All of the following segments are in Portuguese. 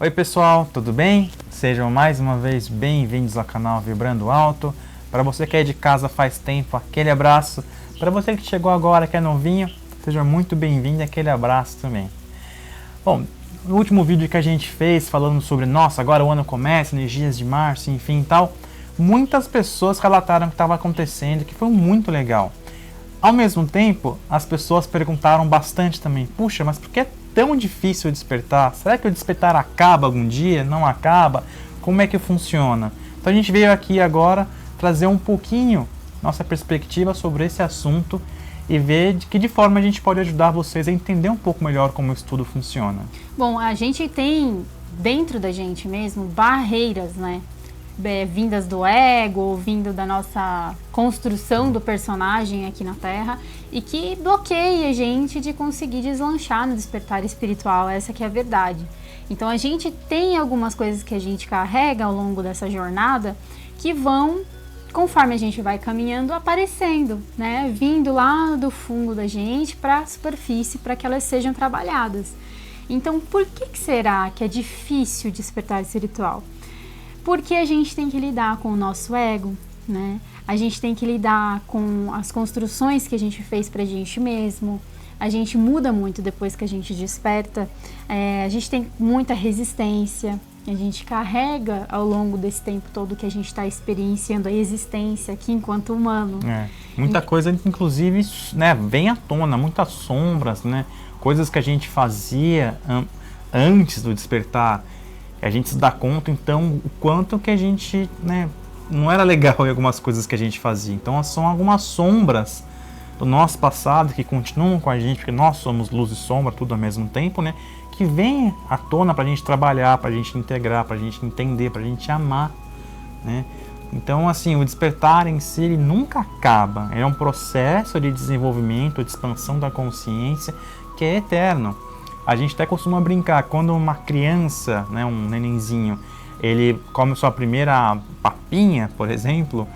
Oi pessoal, tudo bem? Sejam mais uma vez bem-vindos ao canal Vibrando Alto. Para você que é de casa faz tempo, aquele abraço. Para você que chegou agora, que é novinho, seja muito bem-vindo e aquele abraço também. Bom, no último vídeo que a gente fez falando sobre, nossa, agora o ano começa, energias de março, enfim e tal, muitas pessoas relataram o que estava acontecendo, que foi muito legal. Ao mesmo tempo, as pessoas perguntaram bastante também, puxa, mas por que é tão difícil despertar? Será que o despertar acaba algum dia? Não acaba? Como é que funciona? Então a gente veio aqui agora trazer um pouquinho nossa perspectiva sobre esse assunto e ver de que forma a gente pode ajudar vocês a entender um pouco melhor como o estudo funciona. Bom, a gente tem dentro da gente mesmo barreiras, né? Vindas do ego, vindo da nossa construção do personagem aqui na Terra e que bloqueia a gente de conseguir deslanchar no despertar espiritual, essa que é a verdade. Então a gente tem algumas coisas que a gente carrega ao longo dessa jornada que vão, conforme a gente vai caminhando, aparecendo, né? Vindo lá do fundo da gente para a superfície para que elas sejam trabalhadas. Então por que será que é difícil despertar espiritual? Porque a gente tem que lidar com o nosso ego, né? A gente tem que lidar com as construções que a gente fez pra gente mesmo. A gente muda muito depois que a gente desperta. A gente tem muita resistência. A gente carrega ao longo desse tempo todo que a gente está experienciando a existência aqui enquanto humano. Muita coisa, inclusive, né, vem à tona, muitas sombras, né? Coisas que a gente fazia antes do despertar. A gente se dá conta, então, o quanto que a gente, né, não era legal em algumas coisas que a gente fazia. Então, são algumas sombras do nosso passado que continuam com a gente, porque nós somos luz e sombra, tudo ao mesmo tempo, né, que vem à tona para a gente trabalhar, para a gente integrar, para a gente entender, para a gente amar, né. Então, assim, o despertar em si, ele nunca acaba. É um processo de desenvolvimento, de expansão da consciência que é eterno. A gente até costuma brincar, quando uma criança, né, um nenenzinho, ele come sua primeira papinha, por exemplo,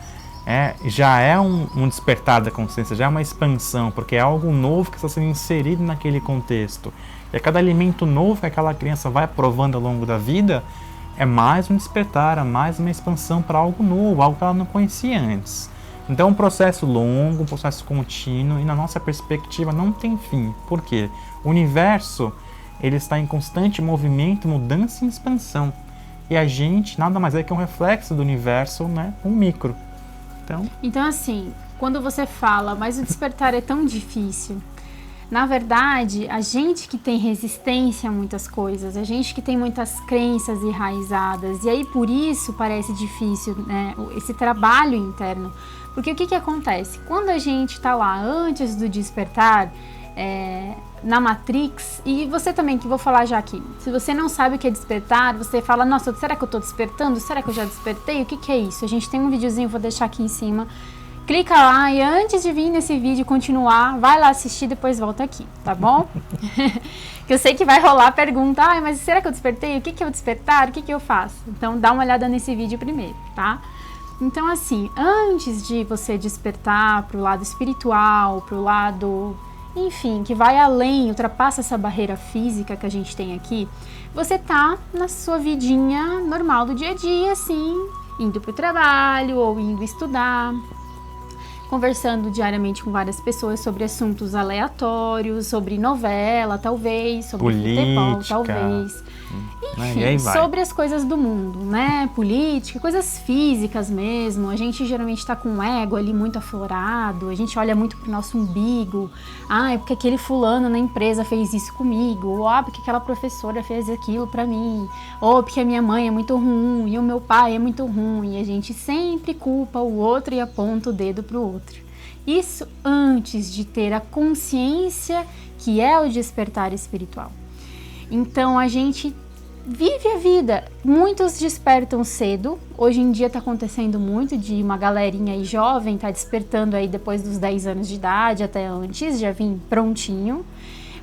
já é um despertar da consciência, já é uma expansão, porque é algo novo que está sendo inserido naquele contexto. E a cada alimento novo que aquela criança vai provando ao longo da vida, é mais um despertar, é mais uma expansão para algo novo, algo que ela não conhecia antes. Então é um processo longo, um processo contínuo, e na nossa perspectiva não tem fim. Por quê? O universo, ele está em constante movimento, mudança e expansão. E a gente nada mais é que um reflexo do universo, né? Um micro. Então assim, quando você fala, mas o despertar é tão difícil, na verdade, a gente que tem resistência a muitas coisas, a gente que tem muitas crenças enraizadas, e aí por isso parece difícil, né? Esse trabalho interno. Porque o que acontece? Quando a gente está lá antes do despertar, na Matrix, e você também, que vou falar já aqui, se você não sabe o que é despertar, você fala, nossa, será que eu estou despertando? Será que eu já despertei? O que é isso? A gente tem um videozinho, vou deixar aqui em cima, clica lá e antes de vir nesse vídeo continuar, vai lá assistir, depois volta aqui, tá bom? Que eu sei que vai rolar a pergunta, mas será que eu despertei? O que é o despertar? O que eu faço? Então dá uma olhada nesse vídeo primeiro, tá? Então assim, antes de você despertar para o lado espiritual, para o lado, enfim, que vai além, ultrapassa essa barreira física que a gente tem aqui, você tá na sua vidinha normal do dia a dia, assim, indo pro trabalho ou indo estudar, conversando diariamente com várias pessoas sobre assuntos aleatórios, sobre novela, talvez, sobre futebol, talvez. Enfim, sobre as coisas do mundo, né? Política, coisas físicas mesmo. A gente geralmente está com o ego ali muito aflorado, a gente olha muito pro nosso umbigo. É porque aquele fulano na empresa fez isso comigo, ou porque aquela professora fez aquilo pra mim, ou porque a minha mãe é muito ruim, e o meu pai é muito ruim. E a gente sempre culpa o outro e aponta o dedo pro outro. Isso antes de ter a consciência que é o despertar espiritual. Então a gente vive a vida. Muitos despertam cedo. Hoje em dia está acontecendo muito de uma galerinha aí jovem tá despertando aí depois dos 10 anos de idade, até antes, já vim prontinho.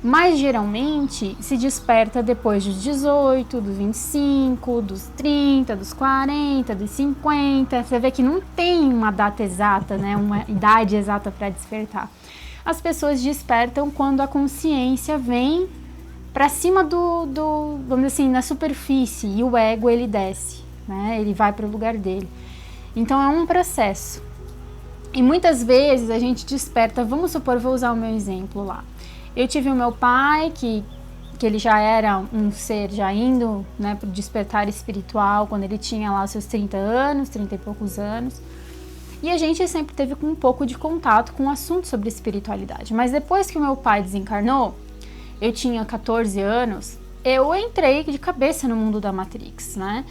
Mas geralmente se desperta depois dos 18, dos 25, dos 30, dos 40, dos 50. Você vê que não tem uma data exata, né? Uma idade exata para despertar. As pessoas despertam quando a consciência vem para cima vamos dizer assim, na superfície, e o ego ele desce, né? Ele vai para o lugar dele. Então é um processo. E muitas vezes a gente desperta, vamos supor, vou usar o meu exemplo lá. Eu tive o meu pai, que ele já era um ser já indo, né, para o despertar espiritual, quando ele tinha lá seus 30 anos, 30 e poucos anos. E a gente sempre teve um pouco de contato com o assunto sobre espiritualidade. Mas depois que o meu pai desencarnou, eu tinha 14 anos, eu entrei de cabeça no mundo da Matrix, né?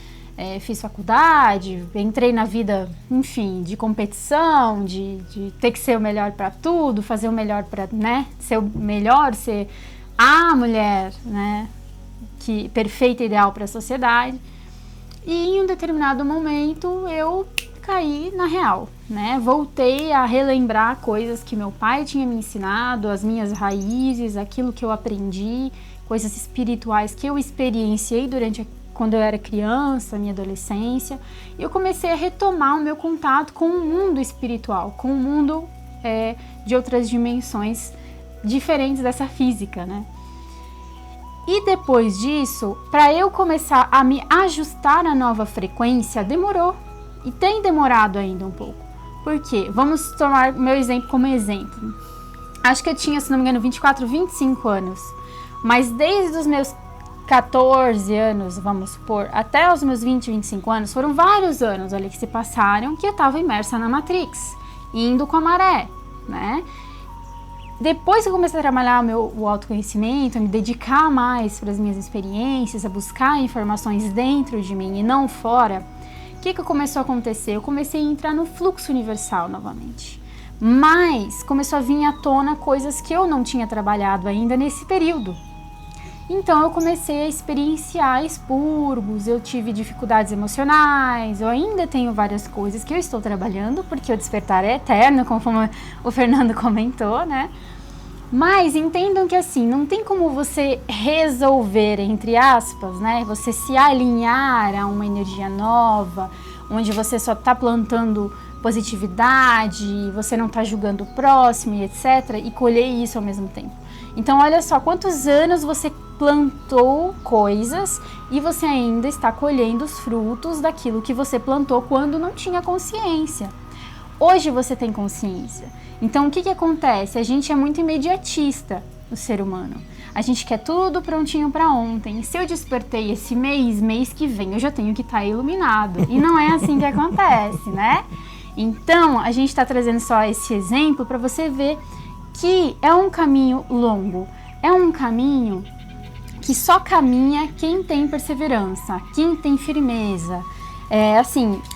Fiz faculdade, entrei na vida, enfim, de competição, de ter que ser o melhor para tudo, fazer o melhor para, né? Ser o melhor, ser a mulher, né? Perfeita, ideal para a sociedade. E em um determinado momento eu caí na real, né? Voltei a relembrar coisas que meu pai tinha me ensinado, as minhas raízes, aquilo que eu aprendi, coisas espirituais que eu experienciei quando eu era criança, minha adolescência. E eu comecei a retomar o meu contato com o mundo espiritual, com o mundo de outras dimensões diferentes dessa física, né? E depois disso, para eu começar a me ajustar à nova frequência, demorou. E tem demorado ainda um pouco. Por quê? Vamos tomar meu exemplo como exemplo. Acho que eu tinha, se não me engano, 24, 25 anos. Mas desde os meus 14 anos, vamos supor, até os meus 20, 25 anos, foram vários anos ali que se passaram que eu estava imersa na Matrix, indo com a maré, né? Depois que eu comecei a trabalhar o autoconhecimento, a me dedicar mais para as minhas experiências, a buscar informações dentro de mim e não fora, o que começou a acontecer? Eu comecei a entrar no fluxo universal novamente. Mas começou a vir à tona coisas que eu não tinha trabalhado ainda nesse período. Então eu comecei a experienciar expurgos, eu tive dificuldades emocionais, eu ainda tenho várias coisas que eu estou trabalhando, porque o despertar é eterno, conforme o Fernando comentou, né? Mas entendam que assim, não tem como você resolver, entre aspas, né? Você se alinhar a uma energia nova, onde você só está plantando positividade, você não está julgando o próximo e etc. E colher isso ao mesmo tempo. Então olha só, quantos anos você plantou coisas e você ainda está colhendo os frutos daquilo que você plantou quando não tinha consciência. Hoje você tem consciência. Então o que acontece? A gente é muito imediatista, o ser humano. A gente quer tudo prontinho para ontem. Se eu despertei esse mês que vem eu já tenho que estar iluminado. E não é assim que acontece, né? Então a gente está trazendo só esse exemplo para você ver que é um caminho longo. É um caminho que só caminha quem tem perseverança, quem tem firmeza.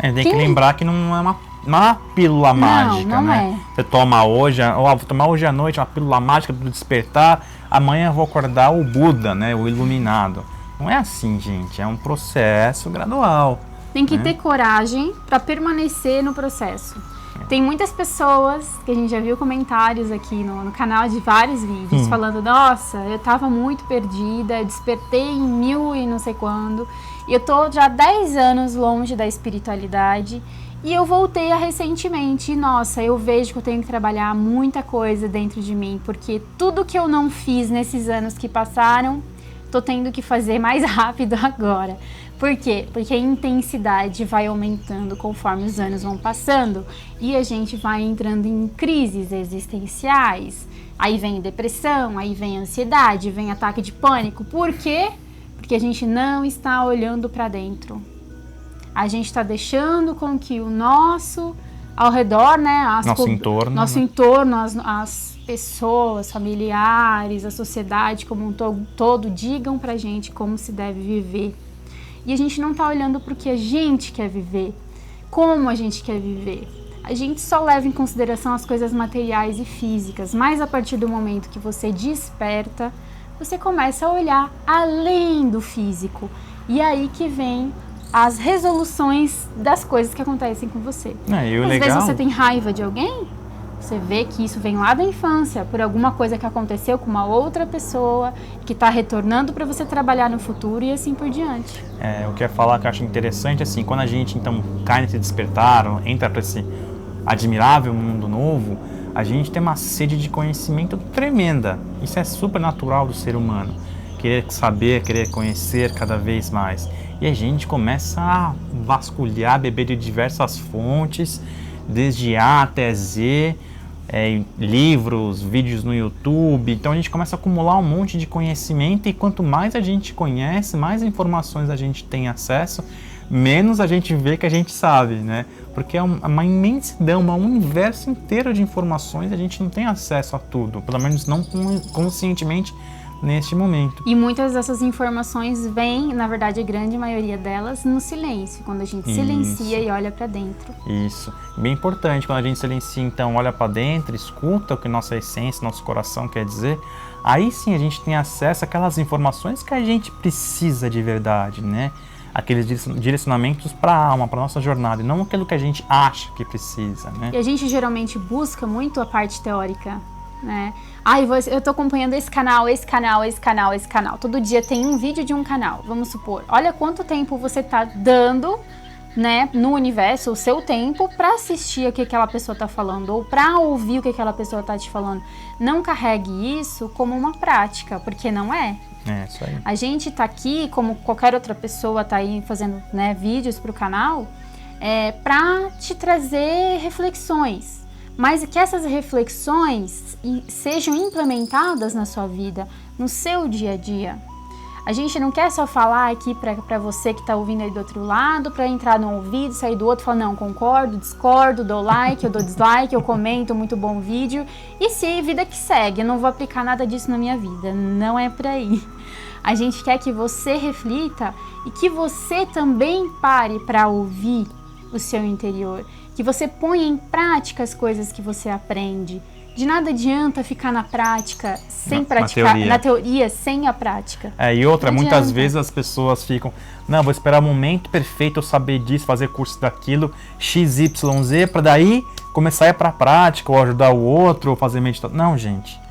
Tem que lembrar que não é uma pílula mágica, não né? É. Você toma hoje, vou tomar hoje à noite uma pílula mágica do despertar, amanhã eu vou acordar o Buda, né? O iluminado. Não é assim, gente, é um processo gradual. Tem que ter coragem para permanecer no processo. Tem muitas pessoas, que a gente já viu comentários aqui no canal de vários vídeos, falando, nossa, eu tava muito perdida, eu despertei em 1000 e não sei quando, e eu tô já 10 anos longe da espiritualidade, e eu voltei recentemente, e nossa, eu vejo que eu tenho que trabalhar muita coisa dentro de mim, porque tudo que eu não fiz nesses anos que passaram, tô tendo que fazer mais rápido agora. Por quê? Porque a intensidade vai aumentando conforme os anos vão passando e a gente vai entrando em crises existenciais. Aí vem depressão, aí vem ansiedade, vem ataque de pânico. Por quê? Porque a gente não está olhando para dentro. A gente está deixando com que o nosso ao redor, né? Nosso entorno, as pessoas, familiares, a sociedade como um todo digam pra gente como se deve viver. E a gente não está olhando para o que a gente quer viver, como a gente quer viver. A gente só leva em consideração as coisas materiais e físicas, mas a partir do momento que você desperta, você começa a olhar além do físico. E aí que vem as resoluções das coisas que acontecem com você. Às vezes você tem raiva de alguém, você vê que isso vem lá da infância, por alguma coisa que aconteceu com uma outra pessoa, que está retornando para você trabalhar no futuro e assim por diante. Eu quero falar que eu acho interessante, assim, quando a gente então cai nesse despertar, entra para esse admirável mundo novo, a gente tem uma sede de conhecimento tremenda. Isso é super natural do ser humano. querer saber, querer conhecer cada vez mais. E a gente começa a vasculhar, beber de diversas fontes, desde A até Z, livros, vídeos no YouTube. Então a gente começa a acumular um monte de conhecimento, e quanto mais a gente conhece, mais informações a gente tem acesso, menos a gente vê que a gente sabe, né? Porque é uma imensidão, um universo inteiro de informações, a gente não tem acesso a tudo, pelo menos não conscientemente neste momento. E muitas dessas informações vêm, na verdade a grande maioria delas, no silêncio, quando a gente silencia e olha para dentro. Isso, bem importante, quando a gente silencia, então olha para dentro, escuta o que nossa essência, nosso coração quer dizer, aí sim a gente tem acesso àquelas informações que a gente precisa de verdade, né? Aqueles direcionamentos para a alma, para a nossa jornada, e não aquilo que a gente acha que precisa, né? E a gente geralmente busca muito a parte teórica, né? Eu tô acompanhando esse canal. Todo dia tem um vídeo de um canal, vamos supor. Olha quanto tempo você tá dando, né, no universo, o seu tempo para assistir o que aquela pessoa tá falando, ou para ouvir o que aquela pessoa tá te falando. Não carregue isso como uma prática, porque não é. É, isso aí. A gente tá aqui, como qualquer outra pessoa tá aí fazendo, né, vídeos pro canal, para te trazer reflexões. Mas que essas reflexões sejam implementadas na sua vida, no seu dia a dia. A gente não quer só falar aqui para você que está ouvindo aí do outro lado, para entrar num ouvido, sair do outro e falar, não, concordo, discordo, dou like, eu dou dislike, eu comento, muito bom vídeo. E se vida que segue, eu não vou aplicar nada disso na minha vida, não é por aí. A gente quer que você reflita e que você também pare para ouvir o seu interior. Que você ponha em prática as coisas que você aprende. De nada adianta ficar na prática sem praticar, na teoria sem a prática. E outra, muitas vezes as pessoas ficam, não, vou esperar o momento perfeito, eu saber disso, fazer curso daquilo, XYZ, para daí começar a ir para a prática, ou ajudar o outro, ou fazer meditação. Não, gente.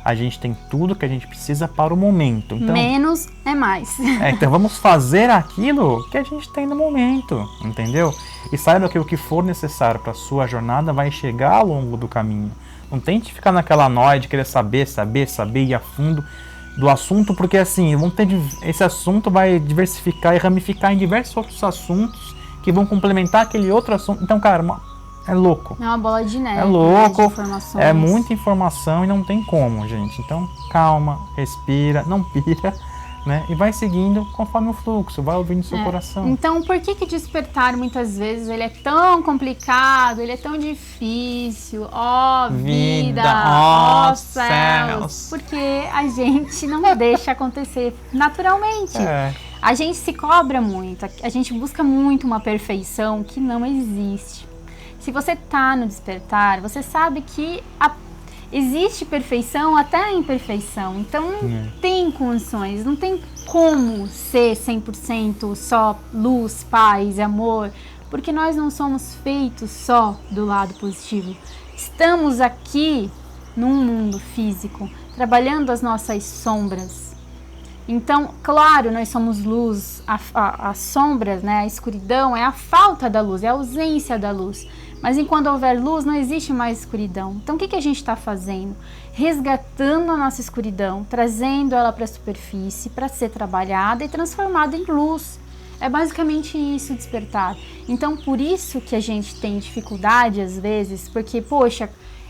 A gente tem tudo que a gente precisa para o momento. Então, menos é mais. Então vamos fazer aquilo que a gente tem no momento, entendeu? E saiba que o que for necessário para a sua jornada vai chegar ao longo do caminho. Não tente ficar naquela noia de querer saber e ir a fundo do assunto, porque assim, esse assunto vai diversificar e ramificar em diversos outros assuntos que vão complementar aquele outro assunto. Então, cara, é louco. É uma bola de neve. É louco, é muita informação e não tem como, gente. Então, calma, respira, não pira, né? E vai seguindo conforme o fluxo, vai ouvindo seu coração. Então, por que despertar muitas vezes ele é tão complicado, ele é tão difícil? Ó vida, ó céus! Porque a gente não deixa acontecer naturalmente. A gente se cobra muito, a gente busca muito uma perfeição que não existe. Se você está no despertar, você sabe que existe perfeição até a imperfeição. Então não tem condições, não tem como ser 100% só luz, paz e amor, porque nós não somos feitos só do lado positivo. Estamos aqui num mundo físico, trabalhando as nossas sombras. Então, claro, nós somos luz, as sombras, né, a escuridão é a falta da luz, é a ausência da luz. Mas enquanto houver luz, não existe mais escuridão. Então, o que a gente está fazendo? Resgatando a nossa escuridão, trazendo ela para a superfície, para ser trabalhada e transformada em luz. É basicamente isso, despertar. Então, por isso que a gente tem dificuldade às vezes, porque, poxa,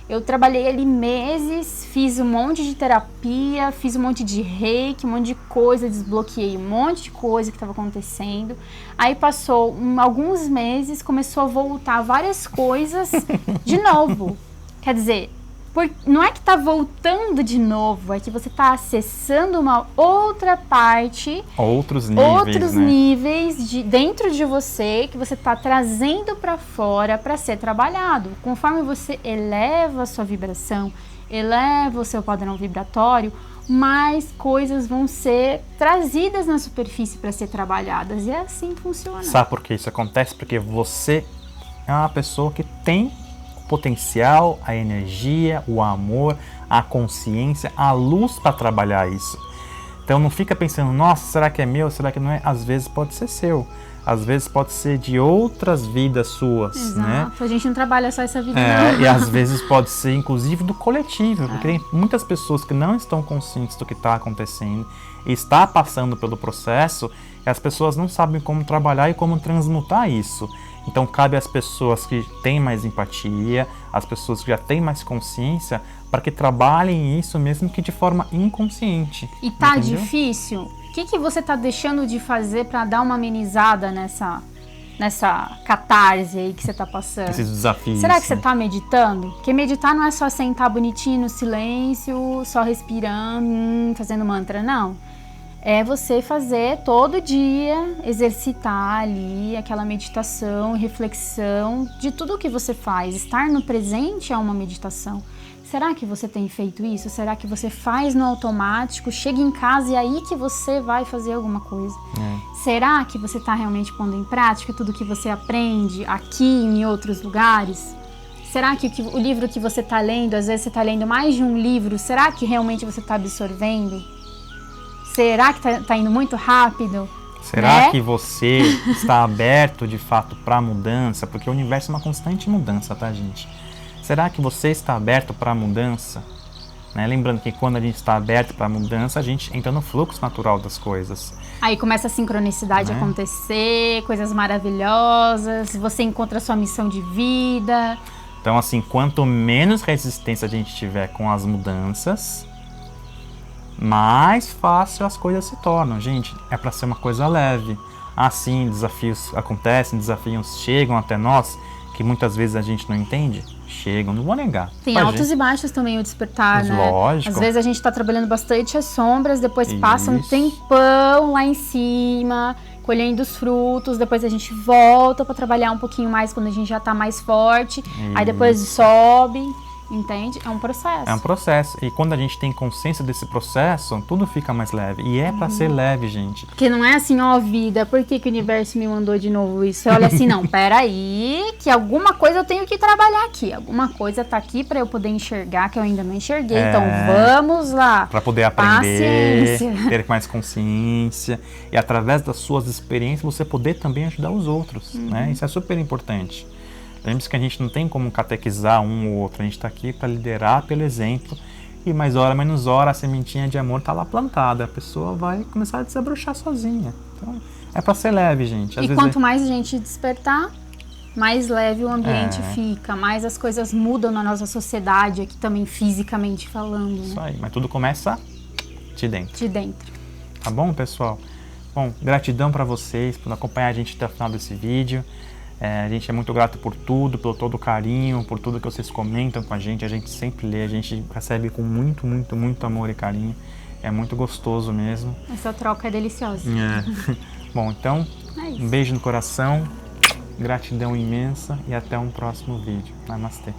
eu trabalhei ali meses, fiz um monte de terapia, fiz um monte de reiki, um monte de coisa, desbloqueei um monte de coisa que estava acontecendo. Aí passou alguns meses, começou a voltar várias coisas de novo. Quer dizer, não é que está voltando de novo, é que você está acessando uma outra parte, outros níveis dentro de você, que você está trazendo para fora para ser trabalhado. Conforme você eleva a sua vibração, eleva o seu padrão vibratório, mais coisas vão ser trazidas na superfície para ser trabalhadas. E é assim que funciona. Sabe por que isso acontece? Porque você é uma pessoa que tem potencial, a energia, o amor, a consciência, a luz para trabalhar isso. Então não fica pensando, nossa, será que é meu, será que não é? Às vezes pode ser seu, às vezes pode ser de outras vidas suas. Exato, né? A gente não trabalha só essa vida não. E às vezes pode ser inclusive do coletivo, porque tem muitas pessoas que não estão conscientes do que está acontecendo e está passando pelo processo, e as pessoas não sabem como trabalhar e como transmutar isso. Então cabe às pessoas que têm mais empatia, às pessoas que já têm mais consciência, para que trabalhem isso mesmo que de forma inconsciente. E tá entendeu? difícil? O que você tá deixando de fazer para dar uma amenizada nessa catarse aí que você tá passando? Esses desafios. Será que você tá meditando? Porque meditar não é só sentar bonitinho no silêncio, só respirando, fazendo mantra, não. É você fazer todo dia, exercitar ali aquela meditação, reflexão de tudo o que você faz. Estar no presente é uma meditação. Será que você tem feito isso? Será que você faz no automático, chega em casa e é aí que você vai fazer alguma coisa? Será que você está realmente pondo em prática tudo que você aprende aqui e em outros lugares? Será que o livro que você está lendo, às vezes você está lendo mais de um livro, será que realmente você está absorvendo? Será que tá indo muito rápido? Será que você está aberto de fato para a mudança? Porque o universo é uma constante mudança, tá, gente? Será que você está aberto para a mudança? Né? Lembrando que quando a gente está aberto para a mudança, a gente entra no fluxo natural das coisas. Aí começa a sincronicidade a acontecer, coisas maravilhosas, você encontra a sua missão de vida. Então, assim, quanto menos resistência a gente tiver com as mudanças, mais fácil as coisas se tornam. Gente, é para ser uma coisa leve. Assim, desafios acontecem, desafios chegam até nós, que muitas vezes a gente não entende. Chegam, não vou negar. Tem altos e baixos também o despertar, Mas né? lógico. Às vezes a gente tá trabalhando bastante as sombras, depois passa um tempão lá em cima, colhendo os frutos, depois a gente volta para trabalhar um pouquinho mais quando a gente já tá mais forte, aí depois sobe. Entende? É um processo. É um processo. E quando a gente tem consciência desse processo, tudo fica mais leve. E é pra ser leve, gente. Porque não é assim, ó, vida, por que o universo me mandou de novo isso? Olha assim, não, peraí, que alguma coisa eu tenho que trabalhar aqui. Alguma coisa tá aqui pra eu poder enxergar, que eu ainda não enxerguei. Então vamos lá. Pra poder aprender, Paciência. ter mais consciência. E através das suas experiências, você poder também ajudar os outros. Né? Isso é super importante. Lembre-se que a gente não tem como catequizar um ou outro, a gente está aqui para liderar pelo exemplo e mais hora, menos hora, a sementinha de amor está lá plantada, a pessoa vai começar a desabrochar sozinha. Então, é para ser leve, gente. Às e vezes quanto mais a gente despertar, mais leve o ambiente fica, mais as coisas mudam na nossa sociedade, aqui também fisicamente falando. Né? Isso aí, mas tudo começa de dentro. De dentro. Tá bom, pessoal? Bom, gratidão para vocês por acompanhar a gente até o final desse vídeo. A gente é muito grato por tudo, pelo todo o carinho, por tudo que vocês comentam com a gente sempre lê, a gente recebe com muito, muito, muito amor e carinho. É muito gostoso mesmo. Essa troca é deliciosa. Bom, então, um beijo no coração, gratidão imensa e até um próximo vídeo. Namastê.